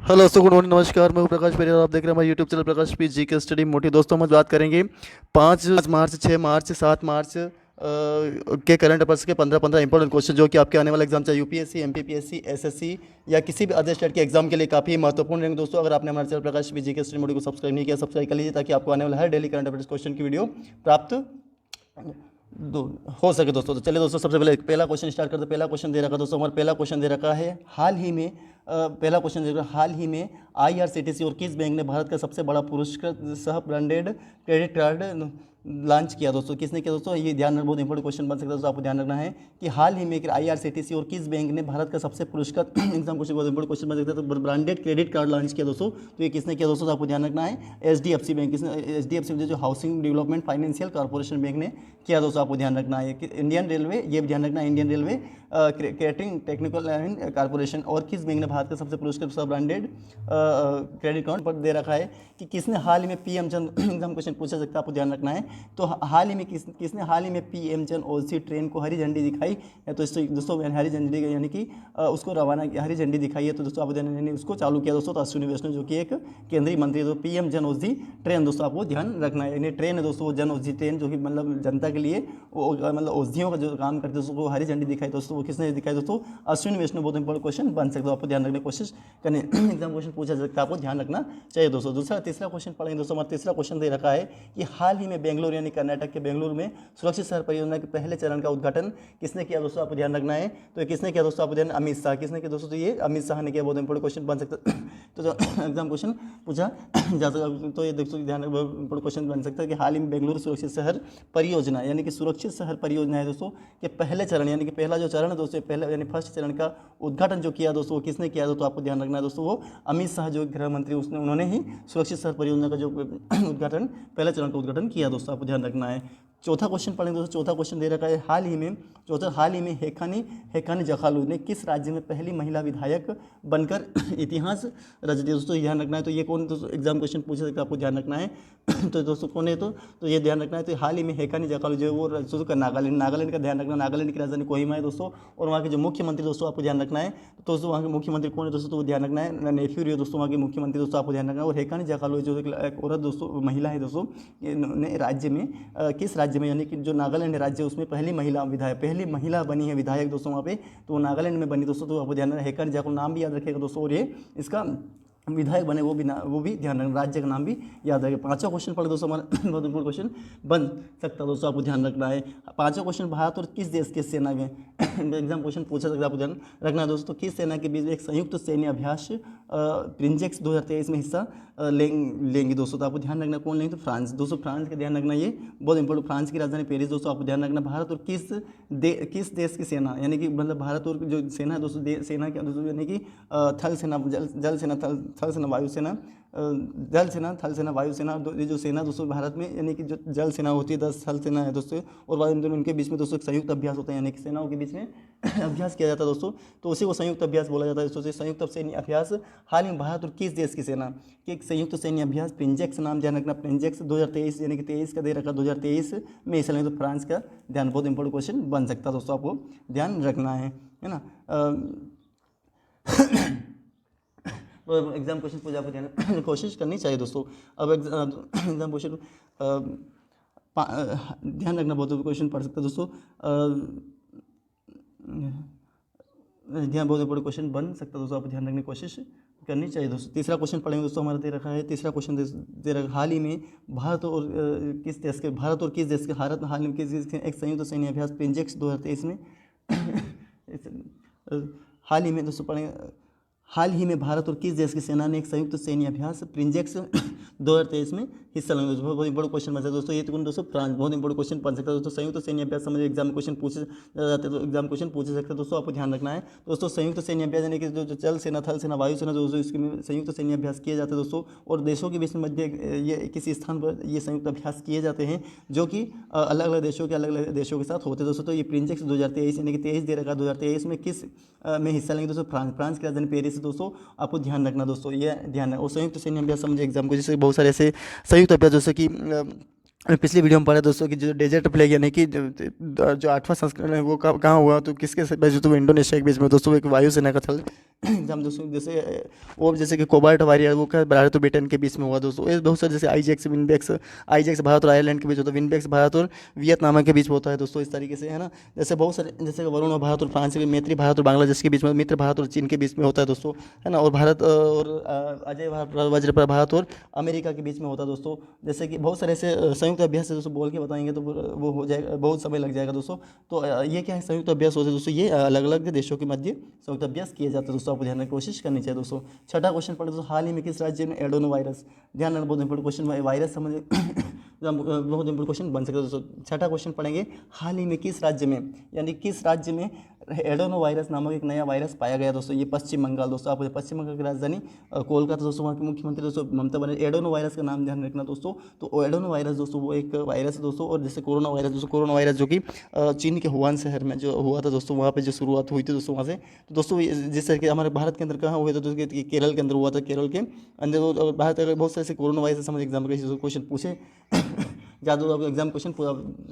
Hello दोस्तों, good morning, नमस्कार। मैं हूं प्रकाश पेरिया और आप देख रहे हैं हमारे यूट्यूब चैनल प्रकाश पी जी के स्टडी मोटी। दोस्तों, हम आज बात करेंगे 5 मार्च, 6 मार्च, 7 मार्च के करंट अफेयर्स के 15-15 इंपॉर्टेंट क्वेश्चन जो कि आपके आने वाले एग्जाम, चाहे यूपीएससी, एमपीपीएससी, एसएससी या किसी भी अदर स्टेट के एग्जाम के लिए काफ़ी महत्वपूर्ण रहेंगे। दोस्तों, अगर आपने हमारे चैनल प्रकाश पी जी के स्टडी मोटी को सब्सक्राइब नहीं किया, सब्सक्राइब कर लीजिए ताकि आपको आने वाला हर डेली करंट अफेयर्स क्वेश्चन की वीडियो प्राप्त दो हो सके। दोस्तों, तो चलिए दोस्तों, सबसे पहले पहला क्वेश्चन स्टार्ट करते हैं। पहला क्वेश्चन दे रखा है दोस्तों, हमारा पहला क्वेश्चन दे रखा है हाल ही में पहला क्वेश्चन दे रखा है हाल ही में आईआरसीटीसी और किस बैंक ने भारत का सबसे बड़ा पुरस्कृत सह ब्रांडेड क्रेडिट कार्ड लॉन्च किया। दोस्तों, किसने किया? दोस्तों, ये ध्यान रखना, बहुत इंपॉर्टेंट क्वेश्चन बन सकता है दोस्तों, आपको ध्यान रखना है कि हाल ही में आईआरसीटीसी और किस बैंक ने भारत का सबसे पुरस्कृत एग्जाम क्वेश्चन, बहुत इंपॉर्टेंट क्वेश्चन बन सकता है। तो ब्रांडेड क्रेडिट कार्ड लॉन्च किया दोस्तों, तो ये किसने किया दोस्तों? तो आपको ध्यान रखना है एचडीएफसी बैंक। किसने? एचडीएफसी जो housing development financial corporation bank ने किया दोस्तों, आपको ध्यान रखना है। कि इंडियन रेलवे, ये भी ध्यान रखना है, Indian railway catering technical and corporation. और किस बैंक ने भारत का सबसे पुरस्कृत सब ब्रांडेड क्रेडिट कार्ड पर दे रखा है कि किसने हाल ही में पीएम जन एग्जाम क्वेश्चन पूछा सकता है, आपको ध्यान रखना है। तो हाल ही में किसने हाल ही में पीएम जन ओसी ट्रेन को हरी झंडी दिखाई है? तो दोस्तों हरी झंडी यानी कि उसको रवाना हरी झंडी दिखाई है। तो दोस्तों, आप यानी उसको चालू किया दोस्तों, तो अश्विनी वैष्णव जो कि एक केंद्रीय मंत्री। तो पीएम जन औषधि ट्रेन दोस्तों, आपको ध्यान रखना है। यानी ट्रेन है दोस्तों, वो जन औषधि ट्रेन जो कि मतलब जनता के लिए मतलब औषधियों का जो काम करते हैं उसको हरी झंडी दिखाई दोस्तों, वो किसने दिखाई दोस्तों? अश्विनी वैष्णव। बहुत इंपॉर्टेंट क्वेश्चन बन सकता है, आपको ध्यान रखने की कोशिश करने एग्जाम क्वेश्चन पूछा सकता है, आपको ध्यान रखना चाहिए दोस्तों। दूसरा तीसरा क्वेश्चन पढ़ेंगे दोस्तों। हमारा तीसरा क्वेश्चन दे रखा है कि हाल ही में बेंगलुरु यानी कर्नाटक के बेंगलुरु में सुरक्षित शहर परियोजना के पहले चरण का उद्घाटन किसने किया दोस्तों? आपको ध्यान रखना है। तो ये किसने किया दोस्तों? आपको ध्यान, अमित शाह। किसने किया दोस्तों? तो ये अमित शाह ने किया। बहुत इंपॉर्टेंट क्वेश्चन बन सकता है तो जो एग्जाम क्वेश्चन पूछा जा सकता, तो ये देखो ध्यान इंपॉर्टेंट क्वेश्चन बन सकता है कि हाल ही में बेंगलुरु सुरक्षित शहर परियोजना यानी कि सुरक्षित शहर परियोजना है दोस्तों के पहले चरण यानी कि पहला जो चरण है दोस्तों, पहले यानी फर्स्ट चरण का उद्घाटन जो किया दोस्तों, वो किसने किया? तो आपको ध्यान रखना है दोस्तों, वो अमित शाह जो गृह मंत्री उन्होंने ही सुरक्षित शहर परियोजना का जो उद्घाटन, पहले चरण का उद्घाटन किया दोस्तों, आपको ध्यान रखना है। चौथा क्वेश्चन पढ़ेंगे दोस्तों। चौथा क्वेश्चन दे रखा है हाल ही में हेखानी जखालू ने किस राज्य में पहली महिला विधायक बनकर इतिहास रच दिया? दोस्तों, ध्यान रखना है। तो ये कौन दोस्तों? एग्जाम क्वेश्चन पूछ सकते हैं, आपको ध्यान रखना है। तो दोस्तों कौन है? तो ये ध्यान रखना है। तो हाल ही में हेखानी जखालू जो है वो दोस्तों नागालैंड का ध्यान रखना। नागालैंड की राजधानी कोहिमा है दोस्तों, और वहाँ के जो मुख्यमंत्री दोस्तों, आपको ध्यान रखना है। तो दोस्तों वहाँ के मुख्यमंत्री कौन है दोस्तों? तो वो ध्यान रखना है, नेफ्यू रियो दोस्तों, वहाँ के मुख्यमंत्री दोस्तों, आपको ध्यान रखना है। और हेखानी जखालू जो एक औरत दोस्तों, महिला है दोस्तों, ने राज्य में किस राज्य में यानी कि जो नागालैंड राज्य है उसमें पहली महिला बनी है विधायक दोस्तों वहाँ पे, तो वो नागालैंड में बनी दोस्तों। तो आपको ध्यान रखना है, हेखानी जखालू नाम भी याद रखिएगा दोस्तों, और ये इसका विधायक बने वो भी ध्यान रखना, राज्य का नाम भी याद रखें। पांचवा क्वेश्चन पढ़े दोस्तों, हमारा बहुत इंपॉर्टेंट क्वेश्चन बन सकता है दोस्तों, आपको ध्यान रखना है। पांचवा क्वेश्चन, भारत और किस देश के सेना में एग्जाम क्वेश्चन पूछा सकता है, आपको ध्यान रखना है दोस्तों। किस सेना के बीच एक संयुक्त सैन्य अभ्यास प्रिंजेक्स 2023 में हिस्सा लेंगे दोस्तों? तो आपको ध्यान रखना कौन लेंगे? तो फ्रांस दोस्तों, फ्रांस का ध्यान रखना, ये बहुत इंपॉर्टेंट। फ्रांस की राजधानी पेरिस दोस्तों, आपको ध्यान रखना। भारत और किस देश की सेना यानी कि मतलब भारत और जो सेना है दोस्तों, सेना क्या दोस्तों यानी कि थल सेना, जल सेना, थल सेना, वायुसेना, जल सेना, थल सेना, वायुसेना। ये जो सेना दोस्तों भारत में यानी कि जो जल सेना होती है, 10 थल सेना है दोस्तों, और वायु उनके बीच में दोस्तों एक संयुक्त अभ्यास होता है, यानी कि सेनाओं के बीच में अभ्यास किया जाता है दोस्तों, तो उसी को संयुक्त अभ्यास बोला जाता है दोस्तों। संयुक्त सैन्य अभ्यास हाल ही में भारत और किस देश की सेना के एक संयुक्त सैन्य अभ्यास प्रिंजेक्स, नाम ध्यान रखना, प्रिंजेक्स 2023 यानी कि 23 का दे रखा, 2023 में हिस्सा लेंगे। तो फ्रांस का ध्यान, बहुत इंपॉर्टेंट क्वेश्चन बन सकता है दोस्तों, आपको ध्यान रखना है ना। तो एग्जाम क्वेश्चन पूछा, आपको ध्यान कोशिश करनी चाहिए दोस्तों। अब एग्जाम क्वेश्चन ध्यान रखना, बहुत क्वेश्चन पढ़ सकते हैं दोस्तों, ध्यान, बहुत इंपॉर्टेंट क्वेश्चन बन सकता है दोस्तों, आपको ध्यान रखने की कोशिश करनी चाहिए दोस्तों। तीसरा क्वेश्चन पढ़ेंगे दोस्तों, हमारा दे रखा है। तीसरा क्वेश्चन दे रखा, हाल ही में भारत और किस देश के हाल ही में किस देश के एक संयुक्त सैन्य अभ्यास प्रिंजेक्स 2023 में हाल ही में दोस्तों पढ़ेंगे, हाल ही में भारत और किस देश की सेना ने एक संयुक्त सैन्य अभ्यास प्रिंजेक्स 2023 में हिस्सा लेंगे दोस्तों? बहुत इंपॉर्टेंट क्वेश्चन बन सकता है दोस्तों, ये तो दोस्तों फ्रांस, बहुत इंपॉर्टेंट क्वेश्चन बन सकता है दोस्तों। संयुक्त सैन्य अभ्यास समझे एग्जाम क्वेश्चन पूछे जाते हैं, तो एग्जाम क्वेश्चन पूछे सकते हैं दोस्तों, आपको ध्यान रखना है दोस्तों। संयुक्त सैन्य अभ्यास यानी कि जो जल सेना, थल सेना, वायु सेना दोस्तों, इसके संयुक्त सैन्य अभ्यास किए जाते हैं दोस्तों, और देशों के बीच में मध्य ये किसी स्थान पर ये संयुक्त अभ्यास किए जाते हैं, जो कि अलग अलग देशों के साथ होते हैं दोस्तों। तो ये प्रिंजेक्स 2023 यानी कि 23 दे रखा, 2023 में किस में हिस्सा लेंगे दोस्तों? फ्रांस की राजधानी पेरिस दोस्तों, आपको ध्यान रखना दोस्तों, ये ध्यान है। और संयुक्त सैन्य अभ्यास समझे एग्जाम को, जैसे बहुत सारे ऐसे संयुक्त अभ्यास जैसे कि पिछली वीडियो में पढ़ा दोस्तों कि जो डेजर्ट प्लेग यानी कि जो 8वां संस्करण है वो कहाँ हुआ, तो किसके से बेस्ड, तो वो इंडोनेशिया के बीच में दोस्तों, एक वायुसेना का थल एग्जाम दोस्तों। जैसे वो जैसे कि कोबाल्ट वारियर वो क्या भारत और ब्रिटेन के बीच में हुआ दोस्तों। ये बहुत सारे जैसे आईजेक्स भारत और आयरलैंड के बीच होता है, विनबेक्स भारत और वियतनाम के बीच होता है दोस्तों, इस तरीके से है ना। जैसे बहुत सारे जैसे वरुण और भारत और फ्रांस के, मैत्री भारत और बांग्लादेश के बीच में, मित्र भारत और चीन के बीच में होता है दोस्तों, है ना। और भारत और अजय वज्र भारत और अमेरिका के बीच में होता है दोस्तों। जैसे कि बहुत सारे ऐसे संयुक्त अभ्यास है दोस्तों, बोल के बताएंगे तो वो हो जाएगा, बहुत समय लग जाएगा दोस्तों। तो ये क्या है, संयुक्त अभ्यास होते हैं दोस्तों, ये अलग अलग देशों के मध्य संयुक्त अभ्यास किए जाते हैं दोस्तों, आपको ध्यान रखने की कोशिश करनी चाहिए दोस्तों। छठा क्वेश्चन पढ़े दोस्तों, हाल ही में किस राज्य में एडोनो वायरस, ध्यान रखना बहुत इंपॉर्टेंट क्वेश्चन, वायरस समझ बहुत इंपॉर्टेंट क्वेश्चन बन सकता है दोस्तों। छठा क्वेश्चन पढ़ेंगे, हाल ही में किस राज्य में, यानी किस राज्य में एडोनो वायरस नामक एक नया वायरस पाया गया दोस्तों। ये पश्चिम बंगाल दोस्तों, आप पश्चिम बंगाल की राजधानी कोलकाता दोस्तों, वहाँ के मुख्यमंत्री दोस्तों ममता बनर्जी। एडोनो वायरस का नाम ध्यान रखना दोस्तों। तो एडोनो वायरस दोस्तों वो एक वायरस है दोस्तों, और जैसे कोरोना वायरस दोस्तों, कोरोना वायरस जो कि चीन के हुआन शहर में जो हुआ था दोस्तों, वहाँ पे जो शुरुआत हुई थी दोस्तों वहाँ से। तो दोस्तों जिस तरह के हमारे भारत के अंदर कहाँ हुए थे दोस्तों, केरल के अंदर हुआ था, केरल के अंदर। और भारत के बहुत सारे कोरोना वायरस समझ एग्जाम के क्वेश्चन पूछे ज़्यादा आपको एग्जाम क्वेश्चन पूरा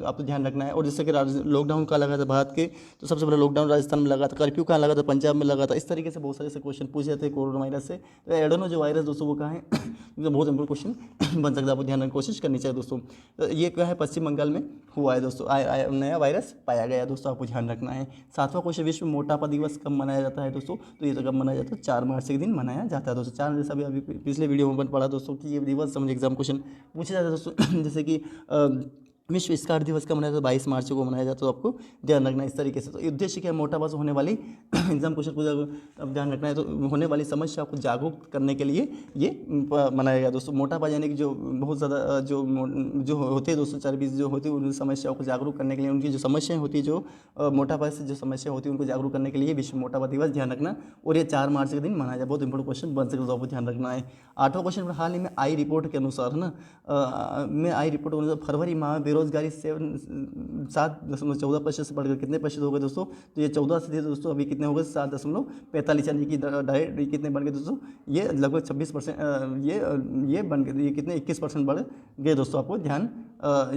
आपको ध्यान रखना है। और जैसे कि लॉकडाउन कहाँ लगा था भारत के, तो सबसे पहले लॉकडाउन राजस्थान में लगा था, कर्फ्यू कहाँ लगा था, पंजाब में लगा था। इस तरीके से बहुत सारे ऐसे क्वेश्चन पूछे जाते हैं कोरोना वायरस से। तो एडोनो जो वायरस दोस्तों वो कहाँ है तो बहुत इंपॉर्टेंट क्वेश्चन बन सकता है, आपको ध्यान रखने की कोशिश करनी चाहिए दोस्तों। तो ये क्या है, पश्चिम बंगाल में हुआ है दोस्तों, नया वायरस पाया गया है दोस्तों, आपको ध्यान रखना है। सातवां क्वेश्चन, विश्व मोटापा दिवस कब मनाया जाता है दोस्तों, तो ये तो कब मनाया जाता है, 4 मार्च के दिन मनाया जाता है दोस्तों। 4 जैसा अभी पिछले वीडियो में पढ़ा दोस्तों कि ये दिवस समझ एग्जाम क्वेश्चन पूछे जाते हैं दोस्तों। जैसे कि विश्व स्कार्ट दिवस का मनाया जाता है, 22 मार्च को मनाया जाता है, तो आपको ध्यान रखना है इस तरीके से। तो उद्देश्य क्या है, मोटापा से होने वाली एग्जाम क्वेश्चन को अब ध्यान रखना है, तो होने वाली समस्या को जागरूक करने के लिए ये मनाया गया दोस्तों। मोटापा यानी कि जो बहुत ज़्यादा जो होते हैं दोस्तों, चर्बी जो होती है, उन समस्याओं को जागरूक करने के लिए, उनकी जो समस्याएं होती है, जो मोटापा से जो समस्या होती है उनको जागरूक करने के लिए विश्व मोटापा दिवस ध्यान रखना। और ये 4 मार्च के दिन मनाया जाए, बहुत इंपॉर्टेंट क्वेश्चन बन सकता है, तो आपको ध्यान रखना है। 8वां क्वेश्चन, हाल ही में आई रिपोर्ट के अनुसार है ना, में आई रिपोर्ट के अनुसार फरवरी माह में बेरोजगारी 7.14% से बढ़कर कितने प्रतिशत हो गए दोस्तों, तो ये 14 से थे दोस्तों, अभी कितने हो गए 7.45, यानी कि डायरेक्ट कितने बढ़ गए दोस्तों, ये लगभग 26%, ये बन गए, ये कितने 21% बढ़ गए दोस्तों, आपको ध्यान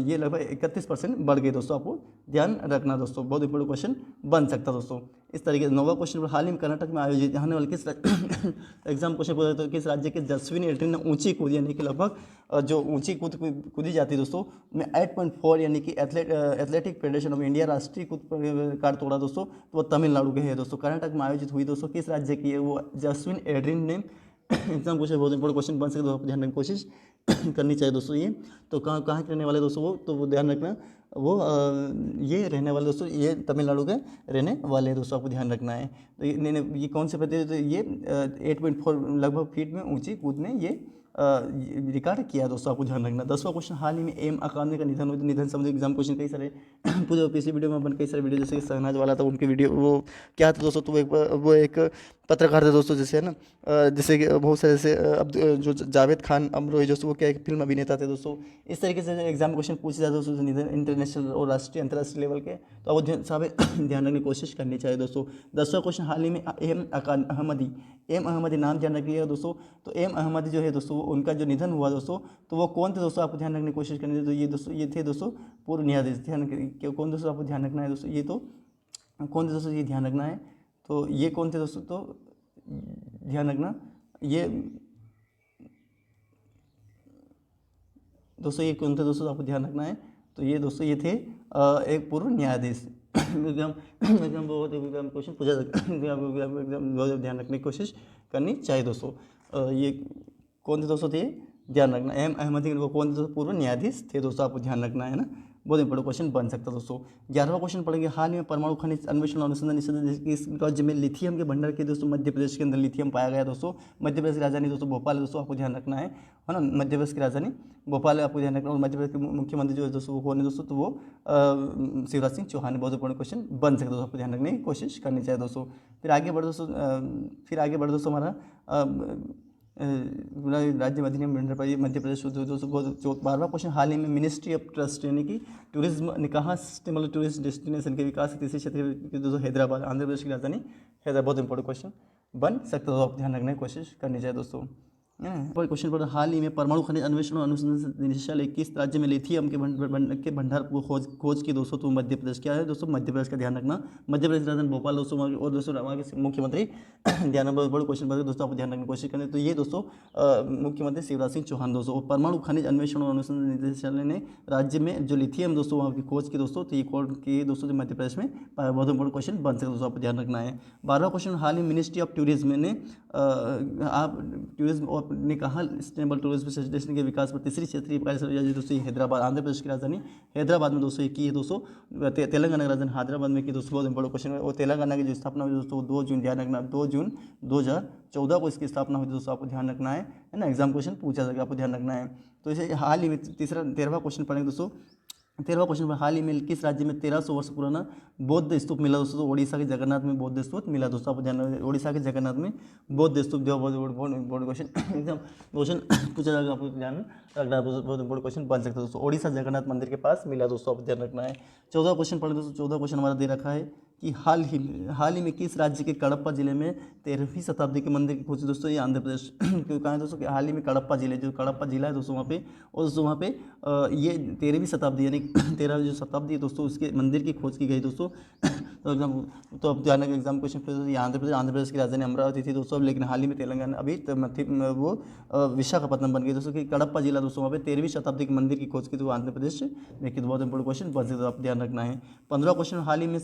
ये लगभग 31% बढ़ गए दोस्तों, आपको ध्यान रखना दोस्तों, बहुत इंपॉर्टेंट क्वेश्चन बन सकता है दोस्तों। इस तरीके से 9वां क्वेश्चन, हाल ही में कर्नाटक में आयोजित होने वाले किस एग्जाम क्वेश्चन पूछा तो किस राज्य के जसविन एल्ट्रिन ने ऊंची कूद, यानी कि लगभग जो ऊंची कूदी जाती है दोस्तों में 8.4, यानी कि एथलेटिक फेडरेशन ऑफ इंडिया राष्ट्रीय कूद रिकॉर्ड तोड़ा दोस्तों, तो वो तमिलनाडु के है दोस्तों। कर्नाटक में आयोजित हुई दोस्तों, किस राज्य की है वो, जसविन एड्रिन ने एग्जाम क्वेश्चन बहुत इंपॉर्टेंट क्वेश्चन बन सकते, तो ध्यान रखने की कोशिश करनी चाहिए दोस्तों। ये तो कहाँ कहाँ के रहने वाले दोस्तों वो, तो वो ध्यान रखना, वो ये रहने वाले दोस्तों, ये तमिलनाडु के रहने वाले हैं दोस्तों, आपको ध्यान रखना है। तो ये कौन से प्रतियोगिता, ये 8.4 लगभग फीट में ऊंची कूद में ये रिकॉर्ड किया दोस्तों, आपको ध्यान रखना। 10वां क्वेश्चन, हाल ही में एम अकादमी का निधन संबंधी एग्जाम क्वेश्चन कई सारे पूरे पिछली वीडियो में अपन कई सारे वीडियो, जैसे शहनाज वाला था उनकी वीडियो, वो क्या था दोस्तों, तो वो एक पत्रकार थे दोस्तों, जैसे है ना, जैसे कि बहुत सारे जैसे अब जो जावेद खान अमरोही दोस्तों, वो क्या एक फिल्म अभिनेता थे दोस्तों। इस तरीके से एग्जाम क्वेश्चन पूछे जाते हैं दोस्तों, निधन इंटरनेशनल और राष्ट्रीय अंतर्राष्ट्रीय लेवल के, तो वो सब ध्यान रखने की कोशिश करनी चाहिए दोस्तों। 10वां क्वेश्चन, हाल ही में एम अहमदी नाम ध्यान रखिएगा दोस्तों। तो एम अहमदी जो है दोस्तों, उनका जो निधन हुआ दोस्तों, तो वो कौन थे दोस्तों, आपको ध्यान रखने की कोशिश करनी है। तो ये दोस्तों ये थे दोस्तों पूर्व न्यायाधीश, ध्यान कौन दोस्तों, आपको ध्यान रखना है दोस्तों। ये तो कौन थे दोस्तों, ये ध्यान रखना है। तो ये कौन थे दोस्तों, तो ध्यान रखना, ये दोस्तों ये कौन थे दोस्तों, आपको ध्यान रखना है। तो ये दोस्तों ये थे एक पूर्व न्यायाधीश। एग्जाम बहुत एग्जाम क्वेश्चन पूछा सकता है, एग्जाम बहुत ध्यान रखने की कोशिश करनी चाहिए दोस्तों। ये कौन थे दोस्तों, थे ध्यान रखना, एम अहमदी वो कौन थे दोस्तों, पूर्व न्यायाधीश थे दोस्तों, आपको ध्यान रखना है ना, बहुत इंपॉर्टेंट क्वेश्चन बन सकता है दोस्तों। 11वां क्वेश्चन पढ़ेंगे, हाल ही में परमाणु खनिज अन्वेषण और अनुसंधान निषेध इस राज्य में लिथियम के भंडार के दोस्तों, मध्य प्रदेश के अंदर लिथियम पाया गया दोस्तों। मध्य प्रदेश की राजधानी दोस्तों भोपाल है दोस्तों, आपको ध्यान रखना है ना, मध्य प्रदेश की राजधानी भोपाल है, आपको ध्यान रखना। और मध्य प्रदेश के मुख्यमंत्री जो है दोस्तों वो कौन है दोस्तों, तो वो शिवराज सिंह चौहान है, बहुत इंपॉर्टेंट क्वेश्चन बन सकता है दोस्तों, आपको ध्यान रखने की कोशिश करनी चाहिए दोस्तों। फिर आगे बढ़ दोस्तों, हमारा राज्य अधिनियम मध्य प्रदेश दोस्तों। 12वां क्वेश्चन, हाल ही में मिनिस्ट्री ऑफ ट्रस्ट यानी कि टूरिज्म ने कहा मतलब टूरिस्ट डेस्टिनेशन के विकास के तीसरे क्षेत्र के दोस्तों हैदराबाद, आंध्र प्रदेश की राजधानी हैदराबाद, बहुत इंपॉर्टेंट क्वेश्चन बन सकता है, तो आप ध्यान रखने की कोशिश करनी चाहिए दोस्तों। कोई क्वेश्चन पर हाल ही में परमाणु खनिज अन्वेषण और अनुसंधान निदेशालय किस राज्य में लिथियम के भंडार को खोज की दोस्तों? तो मध्य प्रदेश। क्या है दोस्तों? मध्य प्रदेश का ध्यान रखना। मध्य प्रदेश राजधानी भोपाल दोस्तों, और दोस्तों वहाँ के मुख्यमंत्री ध्यान बहुत बड़ा क्वेश्चन पर दोस्तों, आपको ध्यान रखने की कोशिश करें तो ये दोस्तों मुख्यमंत्री शिवराज सिंह चौहान दोस्तों। परमाणु खनिज अन्वेषण और अनुसंधान निदेशालय ने राज्य में जो लिथियम दोस्तों वहाँ की खोज की दोस्तों, तो ये खोज की दोस्तों जो मध्य प्रदेश में बहुत इंपॉर्टेंट क्वेश्चन बन सकता है दोस्तों, आपको ध्यान रखना है। 12वां क्वेश्चन, हाल ही मिनिस्ट्री ऑफ टूरिज्म ने आप टूरिज्म ने कहा सस्टेनेबल टूरिज्म डेस्टिनेशन के विकास पर तीसरी क्षेत्रीय कार्यशाला दोस्तों हैदराबाद, आंध्र प्रदेश की राजधानी हैदराबाद में दोस्तों की है दोस्तों। तेलंगाना की राजधानी हैदराबाद में की दोस्तों, बहुत इंपॉर्टेंट क्वेश्चन है। और तेलंगाना की जो स्थापना हुई दोस्तों 2 जून, ध्यान रखना 2 जून 2014 को इसकी स्थापना हुई दोस्तों, आपको ध्यान रखना है ना। एग्जाम क्वेश्चन पूछा जाएगा, आपको ध्यान रखना है। तो इसे हाल ही में 13वां क्वेश्चन पढ़ेंगे दोस्तों। 13वां क्वेश्चन पर हाल ही में किस राज्य में 1300 वर्ष पुराना बौद्ध स्तूप मिला दोस्तों? तो ओडिशा के जगन्नाथ में बौद्ध स्तूप मिला दोस्तों, आपको ध्यान रखना है। ओडिशा के जगन्नाथ में बौद्ध स्तूप जो बहुत इंपॉर्टेंट क्वेश्चन एग्जाम क्वेश्चन पूछा जाएगा, आपको ध्यान रखना है। बहुत इंपॉर्टेंट क्वेश्चन बन सकता है दोस्तों। ओडिशा जगन्नाथ मंदिर के पास मिला दोस्तों, आपको ध्यान रखना है। 14वां क्वेश्चन पढ़े दोस्तों। 14वां क्वेश्चन हमारा दे रखा है कि हाल ही में किस राज्य के कडप्पा जिले में 13वीं शताब्दी के मंदिर की खोज दोस्तों? ये आंध्र प्रदेश क्यों कहा है दोस्तों कि हाल ही में कडप्पा जिले, जो कडप्पा जिला है दोस्तों वहाँ पे, और दोस्तों वहाँ पे ये 13वीं शताब्दी यानी 13 जो शताब्दी है दोस्तों उसके मंदिर की खोज की गई दोस्तों। तो एग्जाम तो अब ध्यान रखिए, एग्जाम क्वेश्चन फिर ये आंध्र प्रदेश की राजधानी अमरावती थी दोस्तों, लेकिन हाल ही में तेलंगाना अभी वो विशाखापत्तनम बन गई दोस्तों। कि कडप्पा जिला दोस्तों वहाँ पे 13वीं शताब्दी के मंदिर की खोज की तो आंध्र प्रदेश देखिए, तो बहुत इंपॉर्टेंट क्वेश्चन बन सकते, आप ध्यान रखना है। 15वां क्वेश्चन, हाल ही में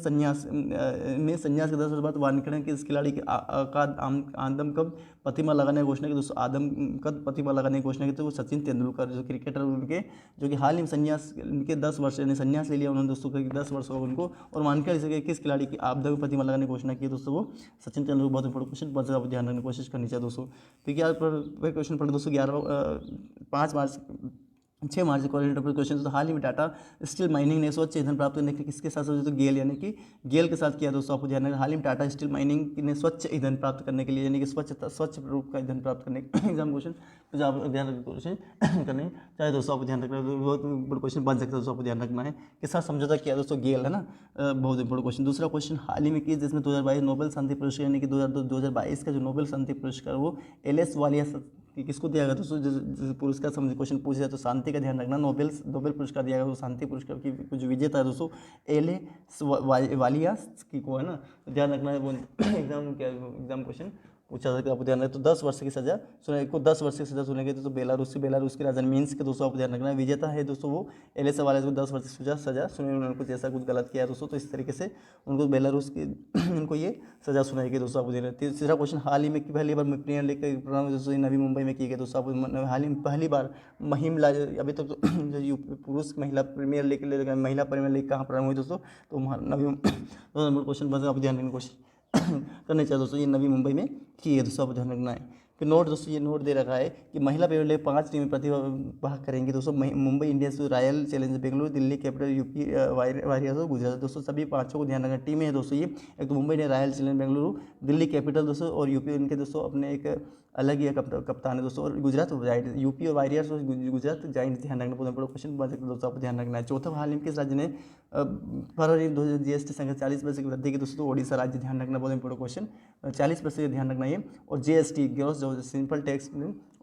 संन्यास के 10 वर्ष बाद वानखेड़े के इस खिलाड़ी के आदमकद प्रतिमा लगाने की घोषणा की दोस्तों। आदमकद प्रतिमा लगाने की घोषणा की तो वो सचिन तेंदुलकर जो क्रिकेटर उनके, जो कि हाल ही में संन्यास इनके 10 वर्ष यानी संन्यास ले लिया उन्होंने दोस्तों, 10 वर्ष हो उनको। और वानखेड़े से किस खिलाड़ी की आदमकद प्रतिमा लगाने की घोषणा की दोस्तों? वो सचिन तेंदुलकर। बहुत इंपॉर्टेंट क्वेश्चन बस, आप ध्यान रखने की कोशिश करनी चाहिए दोस्तों। तो क्या क्वेश्चन पढ़े दोस्तों 6 मार्च को क्वेश्चन। तो हाल ही में टाटा स्टील माइनिंग ने स्वच्छ ईंधन प्राप्त करने के किसके साथ तो गेल यानी कि गेल के साथ किया दोस्तों, आपको ध्यान रखना। हाल ही में टाटा स्टील माइनिंग ने स्वच्छ ईंधन प्राप्त करने के लिए यानी कि स्वच्छ रूप का ईंधन प्राप्त करने के एग्जाम क्वेश्चन तो आप ध्यान रखना क्वेश्चन करने चाहे दोस्तों, आपको ध्यान रखना बहुत बड़ा क्वेश्चन बन सकता है दोस्तों, आपको ध्यान रखना है। के साथ समझौता किया दोस्तों? गेल है ना, बहुत इंपॉर्टेंट क्वेश्चन। दूसरा क्वेश्चन, हाल ही में किस देश में 2022 नोबेल शांति पुरस्कार यानी कि 2022 का जो नोबेल शांति पुरस्कार वो एल.एस. वालिया कि किसको दिया गया दोस्तों? जो पुरस्कार समझ क्वेश्चन पूछा जाए तो शांति का ध्यान रखना। नोबेल पुरस्कार दिया गया तो शांति पुरस्कार की जो विजेता है दोस्तों एल.एस. वालिया की को है ना, ध्यान रखना है। वो एग्जाम क्वेश्चन पूछा जाता है, आपको ध्यान रखना। तो 10 वर्ष की सजा सुने को 10 वर्ष की सजा सुनेंगे तो बेलारूस की राजधानी मिन्स्क के दोस्तों, आपको ध्यान रखना है। विजेता है दोस्तों वो एल.एस. वालिया को 10 वर्ष की सजा सुने, उन्होंने कुछ ऐसा कुछ गलत किया दोस्तों, तो इस तरीके से उनको बेलारूस की उनको ये सजा सुनाई गई दोस्तों, आपको ध्यान रखना। तीसरा क्वेश्चन, हाल ही में पहली बार प्रीमियर लीग का प्रोग्राम दोस्तों नवी मुंबई में किया गया दोस्तों, आपको हाल ही में पहली बार महिला अभी तक तो पुरुष महिला प्रीमियर लीग महिला प्रीमियर लीग कहाँ प्रारंभ हुई दोस्तों? तो नवी क्वेश्चन बस, आप ध्यान रखना कोशिश करने चाहिए दोस्तों, ये नवी मुंबई में की है दोस्तों, आपको ध्यान रखना है। फिर नोट दोस्तों, ये नोट दे रखा है कि महिला प्रीमियर लीग 5 टीमें प्रतिभाग करेंगी दोस्तों। Mumbai Indians, royal Challengers Bengaluru, Delhi capital, UP warriors और गुजरात दोस्तों, सभी 5 को ध्यान रखना। टीमें हैं दोस्तों ये, एक तो Mumbai Indians, royal Challengers Bengaluru, Delhi capital दोस्तों और यूपी, उनके दोस्तों अपने एक अलग ही कप्तान है दोस्तों। और गुजरात यूपी और वारियर्स और गुजरात जाइंट्स, ध्यान रखना, बहुत बड़ा क्वेश्चन बन सकता है दोस्तों, आपको ध्यान रखना है। चौथा, हाल ही में किस राज्य ने फरवरी 2000 जीएसटी संख्या 40% की वृद्धि की दोस्तों? तो ओडिशा राज्य, ध्यान रखना, बहुत इंपॉर्टेंट क्वेश्चन 40% ध्यान रखना ये। और जीएसटी ग्रॉस सिंपल टैक्स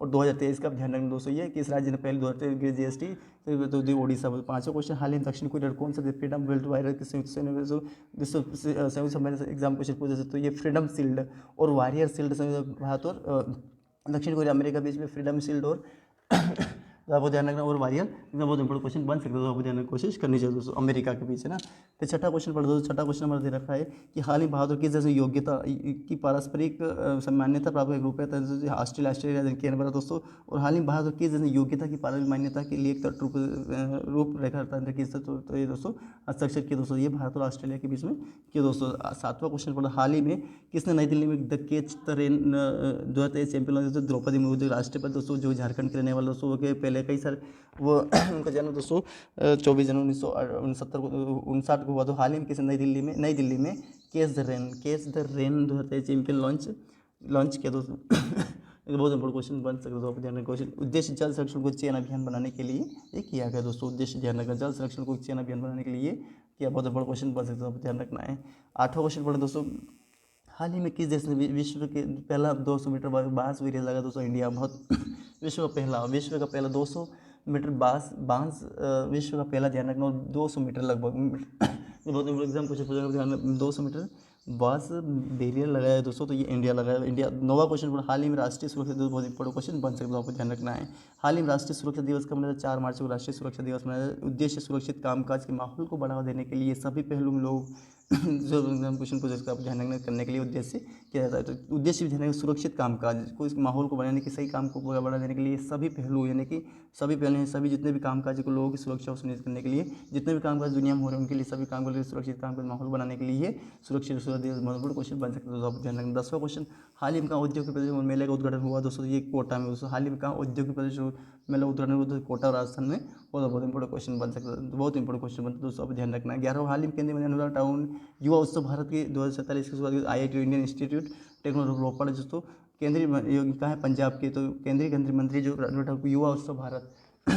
और 2023 का ध्यान रखना दोस्तों, ये किस राज्य ने पहले 2023 जीएसटी तो ओडिशा। 5वां क्वेश्चन, हाल ही में दक्षिण कोरिया कौन सा फ्रीडम बेल्ट वायरस के संयुक्त एग्जाम क्वेश्चन पूछे तो ये फ्रीडम शील्ड और वारियर शील्ड भारत और दक्षिण कोरिया अमेरिका बीच में फ्रीडम शील्ड और तो आपको ध्यान रखना और वारियर एकदम बहुत इंपॉर्टेंट क्वेश्चन बन सकता है, तो आपको ध्यान रखने की कोशिश करनी चाहिए दोस्तों, अमेरिका के पीछे ना। फिर छठा क्वेश्चन पढ़ दो। छठा क्वेश्चन हमारा दे रखा है कि हाल ही बहादुर किस जैसे योग्यता की पारस्परिक मान्यता प्राप्त एक रूप है ऑस्ट्रेलिया कैनबरा दोस्तों। और हाल ही बहादुर किस जैसे योग्यता की पारस्परिक मान्यता के लिए एक रूपरेखा तंत्र की तो ये दोस्तों हस्ताक्षर किए दोस्तों, ये भारत और ऑस्ट्रेलिया के बीच में किए दोस्तों। 7वां क्वेश्चन पढ़ा, हाल ही में किसने नई दिल्ली में the catch the rain 2023 champion दोस्तों? द्रौपदी मुर्मू राष्ट्रपति दोस्तों, जो झारखंड के रहने वाले दोस्तों के पहले कई सारे वो उनका जन्म दोस्तों 24 जनवरी 1959 को हुआ। तो हाल ही में किसी नई दिल्ली में catch the rain 2023 champion launch किया दोस्तों। एक बहुत इंपॉर्टेंट क्वेश्चन बन सकता है, तो ध्यान रखना क्वेश्चन। उद्देश्य जल संरक्षण को चयन अभियान बनाने के लिए ये किया गया दोस्तों, उद्देश्य ध्यान रखना, जल संरक्षण को चयन अभियान बनाने के लिए किया, बहुत इंपॉर्टेंट क्वेश्चन बन सकता है, ध्यान रखना है। 8वां क्वेश्चन पढ़े दोस्तों, हाल ही में किस देश ने विश्व के पहला 200 मीटर बांस रिले लगा दोस्तों? इंडिया। बहुत विश्व का पहला 200 मीटर बांस विश्व का पहला, ध्यान रखना, 200 मीटर लगभग बहुत एग्जाम क्वेश्चन पूछेगा, ध्यान में 200 मीटर बांस बेरियर लगाया है दोस्तों, तो ये इंडिया लगाया। इंडिया। नोवा क्वेश्चन पूरा, हाल ही में राष्ट्रीय सुरक्षा दिवस, बहुत इंपॉर्टेंट क्वेश्चन बन सकता है, आपको ध्यान रखना है। हाल ही में राष्ट्रीय सुरक्षा दिवस कब मनाया? 4 मार्च को राष्ट्रीय सुरक्षा दिवस मनाया। उद्देश्य सुरक्षित कामकाज के माहौल को बढ़ावा देने के लिए सभी पहलू में लोग जो एग्जाम क्वेश्चन पूछे उसका आप ध्यान रखना, करने के लिए उद्देश्य किया जाता है। तो उद्देश्य भी ध्यान रखना, सुरक्षित कामकाज को, इस माहौल को बढ़ाने के, सही काम को बढ़ा देने के लिए सभी पहलू, यानी कि सभी पहलू हैं, सभी जितने भी कामकाज को लोगों की सुरक्षा को सुनिश्चित करने के लिए, जितने भी कामकाज दुनिया में हो रहे हैं उनके लिए, सभी काम के लिए सुरक्षित काम का माहौल बनाने के लिए सुरक्षित महत्वपूर्ण क्वेश्चन बन सकते हैं, तो आप ध्यान रखना। 10वां क्वेश्चन, हाल ही में कहाँ औद्योगिक प्रदर्शन मेले का उद्घाटन हुआ दोस्तों? ये कोटा में दोस्तों। हाल ही में कहाँ औद्योगिक प्रदर्शन मेला उद्घाटन हुआ? तो कोटा राजस्थान में। बहुत इंपॉर्टेंट क्वेश्चन बन सकता है, बहुत इंपॉर्टेंट क्वेश्चन बनता है दोस्तों, आप ध्यान रखना है। 11वां, हाल ही में केंद्रीय मंत्री अनुराग टाउन युवा उत्सव भारत के 2047 की शुरुआत IIT इंडियन इंस्टीट्यूट टेक्नोलॉजी रोपड़ दोस्तों। केंद्रीय कहाँ है? पंजाब के। तो केंद्रीय मंत्री जो युवा उत्सव भारत @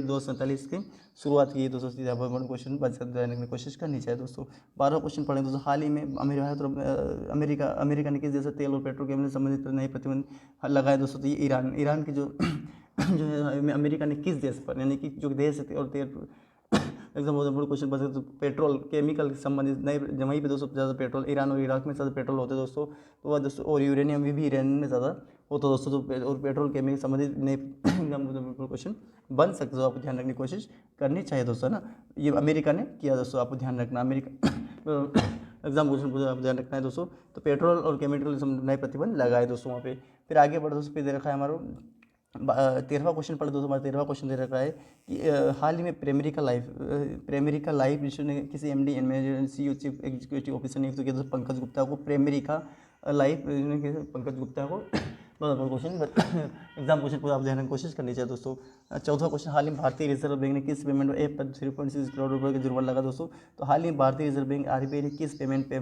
2047 की शुरुआत की है दोस्तों। सीधा क्वेश्चन बन सकता है, कोशिश करनी चाहिए दोस्तों। 12वां क्वेश्चन पढ़ें दोस्तों, हाल ही में भारत और अमेरिका ने किस जैसे तेल और पेट्रोकेमिकल से संबंधित नए प्रतिबंध लगाए दोस्तों? तो ये ईरान की जो है अमेरिका ने किस देश पर, यानी कि जो देश है और तेल एकदम बहुत बड़ा क्वेश्चन बन सकता है। तो पेट्रोल केमिकल से संबंधित नए, वहीं पे दोस्तों ज़्यादा पेट्रोल, ईरान और इराक में ज़्यादा पेट्रोल होते हैं दोस्तों। तो वह दोस्तों, और यूरेनियम भी ईरान में ज़्यादा होता है दोस्तों। तो और पेट्रोल केमिकल संबंधित नए क्वेश्चन बन सकते हो, आपको ध्यान रखने की कोशिश करनी चाहिए दोस्तों, है ना। ये अमेरिका ने किया दोस्तों, आपको ध्यान रखना। अमेरिका एग्जाम क्वेश्चन आप ध्यान रखना है दोस्तों। तो पेट्रोल और केमिकल नए प्रतिबंध लगाए दोस्तों वहाँ पे। फिर आगे बढ़ो दोस्तों, फिर दे रखा है हमारा 13वां क्वेश्चन पढ़ दोस्तों। हमारा 13वां क्वेश्चन दे रखा है कि हाल ही में प्रेमेरिका लाइफ विश्व ने किसी MD CEO chief executive officer नियुक्त किया दोस्तों? पंकज गुप्ता को। प्रेमेरिका लाइफ पंकज गुप्ता को। क्वेश्चन एग्जाम क्वेश्चन पूरा आप ध्यान रखने की कोशिश करनी चाहिए दोस्तों। 14वां क्वेश्चन, हाल ही में भारतीय रिजर्व बैंक ने किस पेमेंट ऐप पर 3.6 करोड़ रुपये का जुर्माना लगा दोस्तों? तो हाल ही में भारतीय रिजर्व बैंक RBI ने किस पेमेंट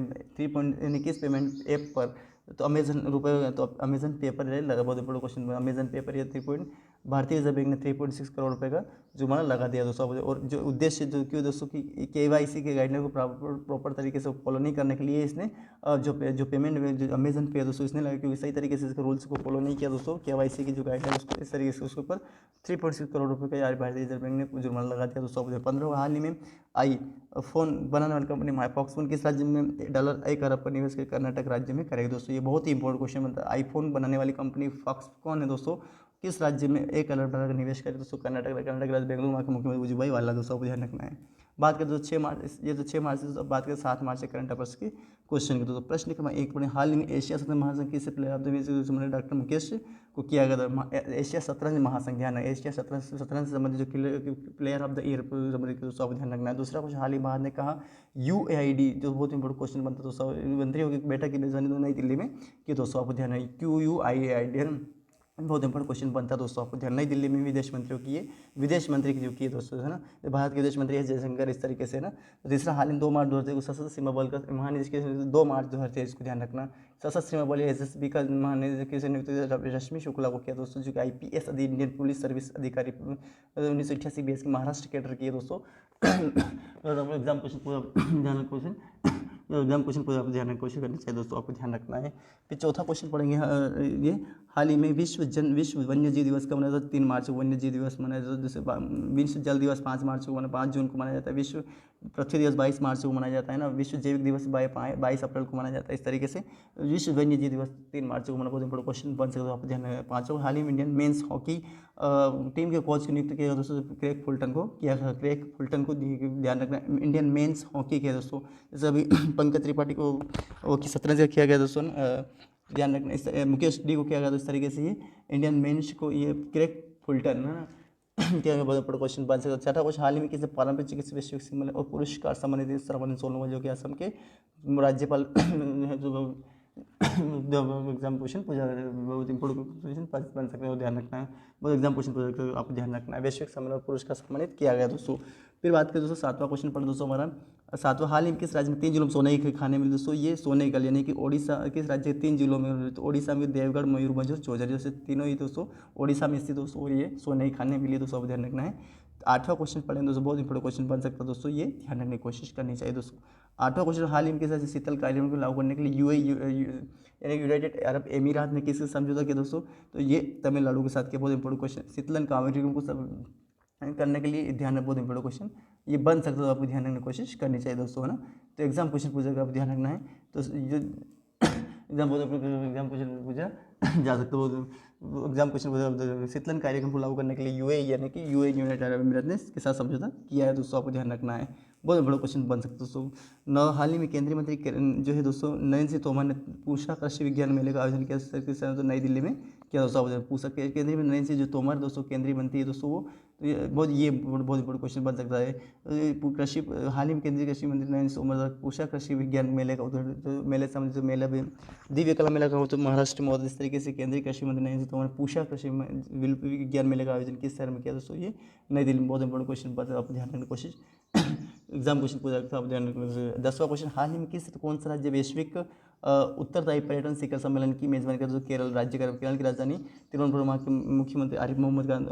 ऐप पर, तो अमेजन पेपर लगा, बहुत इंपॉर्टेंट क्वेश्चन। अमेजन पेपर या भारतीय रिजर्व बैंक ने 3.6 करोड़ रुपये का जुर्माना लगा दिया दोस्तों। और जो उद्देश्य जो क्यों दोस्तों कि KYC के गाइडलाइन को प्रॉपर तरीके से फॉलो नहीं करने के लिए इसने जो पेमेंट में जो अमेजन पे है दोस्तों इसने लगा, क्योंकि सही तरीके से इसके रूल्स को फॉलो नहीं किया दोस्तों। KYC की जो गाइडलाइन उसको इस तरीके से उसके ऊपर 3.6 करोड़ रुपये का भारतीय रिजर्व बैंक ने जुर्माना लगा दिया दोस्तों। 15वां, हाल ही में फोन बनाने वाली कंपनी फॉक्सकॉन किस राज्य में $1 अरब का निवेश कर्नाटक राज्य में करेगी दोस्तों? ये बहुत ही इंपॉर्टेंट क्वेश्चन बनता है। आईफोन बनाने वाली कंपनी फॉक्सकॉन है दोस्तों, किस राज्य में $1 अरब का निवेश करे दोस्तों? कर्नाटक राज्य, बेंगलुरु, वहाँ के मुख्यमंत्री वाजूभाई वाला दोस्तों, आपको ध्यान रखना है। बात करें तो 6 मार्च, ये तो 6 मार्च से, बात करें 7 मार्च से करंट अफेयर्स के क्वेश्चन के दोस्तों। प्रश्न क्रमांक 1 पढ़ें, हाल ही में एशिया शतरंज महासंघ किस player of the week doctor Mukesh को किया गया था? एशिया शतरंज महासंघ, ध्यान है, एशिया शतरंज से संबंधित जो प्लेयर ऑफ द ईयर संबंधित दोस्तों, आपको ध्यान रखना है। दूसरा क्वेश्चन, हाल ही भारत ने कहा UAID, जो बहुत इंपॉर्टेंट क्वेश्चन बनता है दोस्तों, मंत्रियों की बैठक की मेजबानी नई दिल्ली में की दोस्तों, आपको ध्यान है। QUIAID है, बहुत इंपॉर्टेंट क्वेश्चन बनता है दोस्तों, आपको ध्यान। नई दिल्ली में विदेश मंत्रियों की, ये विदेश मंत्री की जो की है दोस्तों, है ना, भारत के विदेश मंत्री है जयशंकर, इस तरीके से ना। तीसरा, हाल ही 2 मार्च 2023 को सशस्त्र सीमा बल का महानिदेशक 2 मार्च 2023 को ध्यान रखना। सशस्त्र सीमा बल SSB का महानिदेशक से नियुक्त रश्मि शुक्ला को किया दोस्तों, जो कि IPS इंडियन पुलिस सर्विस अधिकारी 1988 BS की महाराष्ट्र कैडर की है दोस्तों। एग्जाम क्वेश्चन पूरा ध्यान क्वेश्चन एग्जाम क्वेश्चन पूरा आप ध्यान कोशिश करनी चाहिए दोस्तों, आपको ध्यान रखना है। फिर चौथा क्वेश्चन पढ़ेंगे, ये हाल ही में विश्व वन्य जीव दिवस कब मनाया जाता है? 3 मार्च को वन्य जीव दिवस मनाया जाता है। जैसे विश्व जल दिवस 5 मार्च को 5 जून को मनाया जाता है। विश्व पृथ्वी दिवस 22 मार्च को मनाया जाता है ना। विश्व जैविक दिवस 22 अप्रैल को मनाया जाता है। इस तरीके से विश्व वन्य जीव दिवस 3 मार्च को मनाया, बहुत इंपॉर्टेंट क्वेश्चन बन सकता है, आपको ध्यान रखना है। 5वां, हाल ही में इंडियन मेंस हॉकी टीम के कोच को नियुक्त किया गया दोस्तों, क्रेग फुलटन को किया गया। क्रेग फुलटन को ध्यान रखना, इंडियन मेंस हॉकी किया दोस्तों। जैसे अभी पंकज त्रिपाठी को की 17 से किया गया दोस्तों, ध्यान रखना। इस मुकेश D को किया गया, तो इस तरीके से ये इंडियन मेंस को ये क्रेग फुलटन है ना क्या बहुत बड़ा क्वेश्चन बन सकता है। छठा क्वेश्चन, हाल ही में किसी पारंपरिक चिकित्सा वैश्विक और पुरस्कार सम्मानित सर्वानंद सोनोवाल, जो कि असम के राज्यपाल एग्जाम क्वेश्चन पूछा, बहुत इंपॉर्टेंट क्वेश्चन बन सकते हो, ध्यान रखना है। बहुत एग्जाम क्वेश्चन पूछ सकते हो, आपको ध्यान रखना है। वैश्विक सम्मान पुरस्कार सम्मानित किया गया दोस्तों। फिर बात करें दोस्तों 7वां क्वेश्चन पढ़ दोस्तों हमारा 7वां, हाल ही में किस राज्य में 3 जिलों में सोने के खाने मिले दोस्तों? ये सोने का, यानी कि ओडिशा, किस राज्य के 3 जिलों में? तो ओडिशा में देवगढ़, मयूरभंज और चौधरी, जैसे तीनों ही दोस्तों ओडिशा में स्थित दोस्तों, और ये सोने के खाने मिले दोस्तों, आपको ध्यान रखना है। 8वां क्वेश्चन पढ़ेंगे दोस्तों, बहुत इंपॉर्टेंट क्वेश्चन बन सकता है दोस्तों, ये ध्यान रखने की कोशिश करनी चाहिए दोस्तों। 8वां क्वेश्चन, हाल ही में किस शीतल कार्यक्रम को लागू करने के लिए यानी यूनाइटेड अरब एमीरात ने किससे समझौता किया दोस्तों, तो ये तमिलनाडु के साथ किया। बहुत इंपॉर्टेंट क्वेश्चन, शीतलन कार्यक्रम को सब करने के लिए ध्यान रखना, बहुत इंपॉर्टेंट क्वेश्चन ये बन सकता है, तो आपको ध्यान रखने की कोशिश करनी चाहिए दोस्तों, है ना। तो एग्जाम क्वेश्चन पूछा आपको ध्यान रखना है, तो जो एग्जाम क्वेश्चन पूछा जा सकता है। एग्जाम क्वेश्चन पूछा, शीतलन कार्यक्रम को लागू करने के लिए यूएई यानी कि यूनाइटेड अरब अमीरात ने इसके साथ समझौता किया है दोस्तों, आपको ध्यान रखना है। बहुत बड़ा क्वेश्चन बन सकता है दोस्तों। हाल ही में केंद्रीय मंत्री जो है दोस्तों नरेंद्र सिंह तोमर ने पूषा कृषि विज्ञान मेले का आयोजन किया, तो नई दिल्ली में किया दोस्तों। पूषा केंद्रीय मंत्री नरेंद्र सिंह जो तोमर दोस्तों केंद्रीय मंत्री है दोस्तों, वो तो ये बहुत इंपॉर्टेंट क्वेश्चन बन सकता है। कृषि हाल ही में केंद्रीय कृषि मंत्री नरेंद्र सिंह तोमर पूषा कृषि विज्ञान मेले का उद्घाटन, मेले से जो मेला भी दिव्य कला मेला का हो तो महाराष्ट्र में, और इस तरीके से केंद्रीय कृषि मंत्री नरेंद्र सिंह तोमर पूषा कृषि विज्ञान मेले का आयोजन किस शहर में किया दोस्तों, ये नई दिल्ली में। बहुत इंपॉर्टेंट क्वेश्चन पर आप ध्यान रखने की कोशिश एग्जाम क्वेश्चन पूछा था, आप ध्यान रखना। 10वां क्वेश्चन, हाल ही में कौन सा राज्य वैश्विक उत्तरदायी पर्यटन शिखर सम्मेलन की मेजबानी करता है, तो केरल राज्य का। केरल की राजधानी तिरुवनंतपुरम, वहाँ के मुख्यमंत्री आरिफ मोहम्मद खान,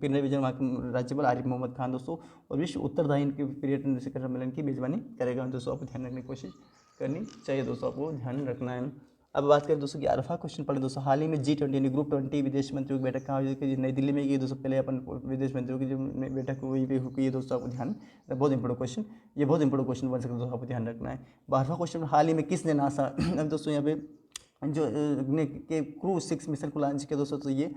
पिनराई विजयन वहाँ के राज्यपाल आरिफ मोहम्मद खान दोस्तों, और विश्व उत्तरदायी के पर्यटन शिखर सम्मेलन की मेजबानी करेगा दोस्तों, आपको ध्यान रखने की कोशिश करनी चाहिए दोस्तों, आपको ध्यान रखना है। अब बात करें दोस्तों 11वां क्वेश्चन पढ़े दोस्तों, हाल ही में G20 यानी ग्रुप 20 विदेश मंत्रियों की बैठक कहाँ हुई, नई दिल्ली में की दोस्तों। पहले अपन विदेश मंत्रियों की जो बैठक वही पे हुई है दोस्तों, आपको ध्यान, बहुत इंपॉर्टेंट क्वेश्चन, ये बहुत इंपॉर्टेंट क्वेश्चन बन सकता है दोस्तों, आपको ध्यान रखना है। 12वां क्वेश्चन, हाल ही में किसने नासा अब दोस्तों यहाँ पे जो क्रू 6 मिशन को लॉन्च किया दोस्तों, तो ये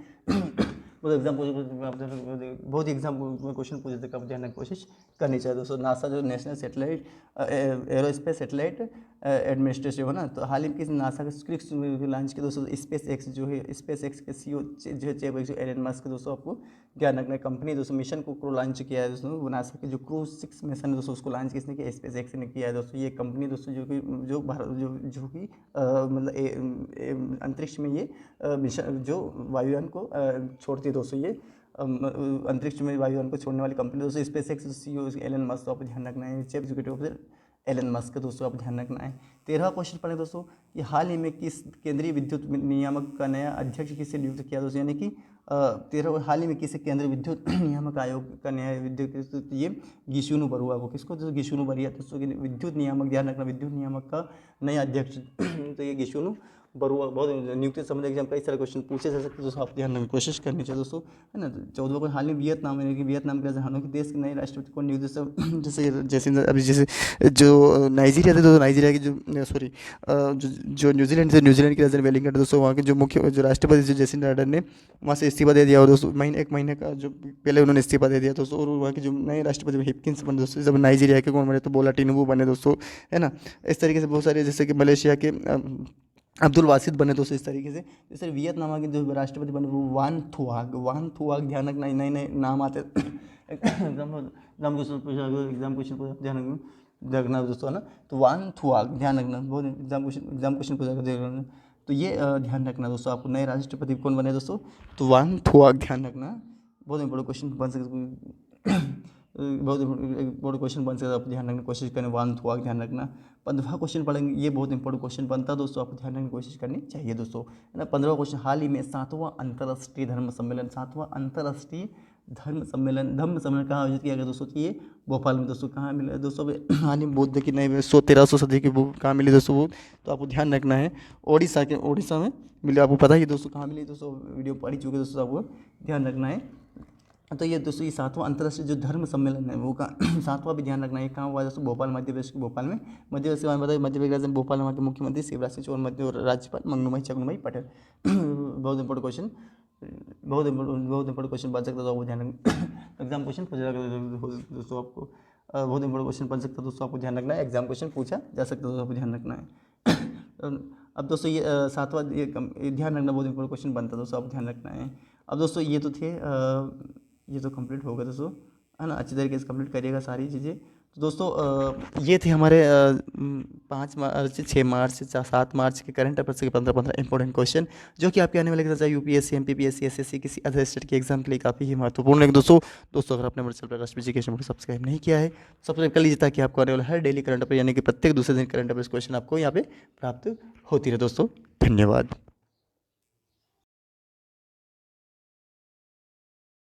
बहुत एग्जाम क्वेश्चन पूछ सकते, आप ध्यान रखने की कोशिश करनी चाहिए दोस्तों। नासा जो national satellite aerospace satellite administration है ना, तो हाल ही में किस नासा का लॉन्च किया दोस्तों, स्पेस एक्स जो है, स्पेस एक्स के CEO जो है चेफ एलन मस्क दोस्तों, आपको ध्यान रखना है। कंपनी दोस्तों मिशन को लॉन्च किया है दोस्तों, नासा के जो क्रू 6 मिशन है दोस्तों, उसको लॉन्च किसने किया, स्पेस एक्स ने किया है दोस्तों। ये कंपनी दोस्तों जो भारत जो कि मतलब अंतरिक्ष में ये मिशन जो वायुयान को छोड़ती है दोस्तों, ये अंतरिक्ष में वायुयान को छोड़ने वाली कंपनी दोस्तों SpaceX CEO Elon Musk, तो आपको ध्यान रखना है। Chief executive officer Elon Musk दोस्तों, आप ध्यान रखना है। 13वां क्वेश्चन पढ़े दोस्तों, ये हाल ही में किस केंद्रीय विद्युत नियामक का नया अध्यक्ष किसे नियुक्त किया दोस्तों, यानी कि 13 हाल ही में किसे केंद्रीय विद्युत नियामक आयोग का नया विद्युत, ये गिशुनु बरुआ को, किसको दोस्तों, गिशुनु बरुआ दोस्तों विद्युत नियामक, ध्यान रखना विद्युत नियामक का नया अध्यक्ष तो ये गिशुनु बरुआ। बहुत नियुक्ति संबंधी एग्जाम कई सारे क्वेश्चन पूछे जा सकते हैं दोस्तों, आप ध्यान रखने की कोशिश करनी चाहिए दोस्तों, है ना। 14वां क्वेश्चन, हाल में वियतनाम यानी कि वियतनाम के राजधानी के देश के नए राष्ट्रपति को नियुक्त, जैसे जो नाइजीरिया थे दोस्तों, नाइजीरिया की जो न्यूजीलैंड थे, न्यूजीलैंड की राजधानी वेलिंगटन दोस्तों, वहाँ के जो राष्ट्रपति जो जेसिंडा आर्डर्न ने वहाँ से इस्तीफा दे दिया, और दोस्तों एक महीने का जो पहले उन्होंने इस्तीफा दे दिया दोस्तों, और वहाँ के जो नए राष्ट्रपति हिपकिंस बने दोस्तों, जब नाइजीरिया के कौन बने, तो बोला टिनुबू बने दोस्तों, है ना। इस तरीके से बहुत सारे, जैसे कि मलेशिया के अब्दुल वासिद बने दोस्तों, इस तरीके से। जैसे वियतनाम के जो राष्ट्रपति बने वो वान थुआग, ध्यान रखना, नए नए नाम आते एग्जाम क्वेश्चन ध्यान रखना दोस्तों, है ना। तो वान थुआग ध्यान रखना, बहुत एग्जाम क्वेश्चन पूछा, तो ये ध्यान रखना दोस्तों, आपको नए राष्ट्रपति कौन बने दोस्तों, तो वान थुआग ध्यान रखना, बहुत इंपॉर्टेंट क्वेश्चन बन सकता, बहुत इंपॉर्टेंट क्वेश्चन बन सकता है, आप ध्यान रखने की कोशिश करें, वान थुआग ध्यान रखना। 15वां क्वेश्चन पढ़ेंगे, ये बहुत इंपॉर्टेंट क्वेश्चन बनता है दोस्तों, आपको ध्यान रखने की कोशिश करनी चाहिए दोस्तों, है ना। 15वां क्वेश्चन, हाल ही में 7वां अंतर्राष्ट्रीय धर्म सम्मेलन धर्म सम्मेलन कहाँ आयोजित किया गया दोस्तों, तो ये भोपाल में दोस्तों। कहाँ मिला दोस्तों, हाल ही बुद्ध की नई 1300 सदी की बुक कहाँ मिली दोस्तों, वो तो आपको ध्यान रखना है, उड़ीसा में मिले, आपको पता ही दोस्तों कहाँ मिली दोस्तों, वीडियो पढ़ी चुके दोस्तों, आपको ध्यान रखना है। तो ये दोस्तों ये 7वां अंतर्राष्ट्रीय जो धर्म सम्मेलन है वो 7वां भी ध्यान रखना है, कहाँ हुआ दोस्तों, भोपाल, मध्य प्रदेश के भोपाल में। मध्य प्रदेश के बताइए, मध्य प्रदेश राजधानी भोपाल, वहाँ के मुख्यमंत्री शिवराज सिंह चौहान और राज्यपाल मंगनूभाई पटेल। बहुत इंपॉर्टेंट क्वेश्चन, बहुत इंपॉर्टेंट क्वेश्चन बन सकता है, वो ध्यान एग्जाम क्वेश्चन पूछा दोस्तों, आपको बहुत इंपॉर्टेंट क्वेश्चन बन सकता है दोस्तों, आपको ध्यान रखना है, एग्जाम क्वेश्चन पूछा जा सकता है, आपको ध्यान रखना है। अब दोस्तों ये 7वां ध्यान रखना, बहुत इंपॉर्टेंट क्वेश्चन बनता है दोस्तों, आपको ध्यान रखना है। अब दोस्तों ये तो थे, ये तो कंप्लीट हो गया दोस्तों, है ना। अच्छी तरीके से कंप्लीट करिएगा सारी चीज़ें। तो दोस्तों ये थे हमारे 5 मार्च, 6 मार्च, 7 मार्च के करंट अफेयर्स के 15 इंपॉर्टेंट क्वेश्चन, जो कि आपके आने वाले चाहे यूपीएससी, एमपीपीएससी, एसएससी, किसी अदर स्टेट के एग्जाम के लिए काफ़ी ही महत्वपूर्ण है दोस्तों। अगर आपने हमारे प्रकाश एजुकेशन को सब्सक्राइब नहीं किया है, सब्सक्राइब कर लीजिए, ताकि आपको आने वाला हर डेली करंट अफेयर यानी कि प्रत्येक दूसरे दिन करंट अफेयर्स क्वेश्चन आपको यहाँ पे प्राप्त होती रहे दोस्तों। धन्यवाद।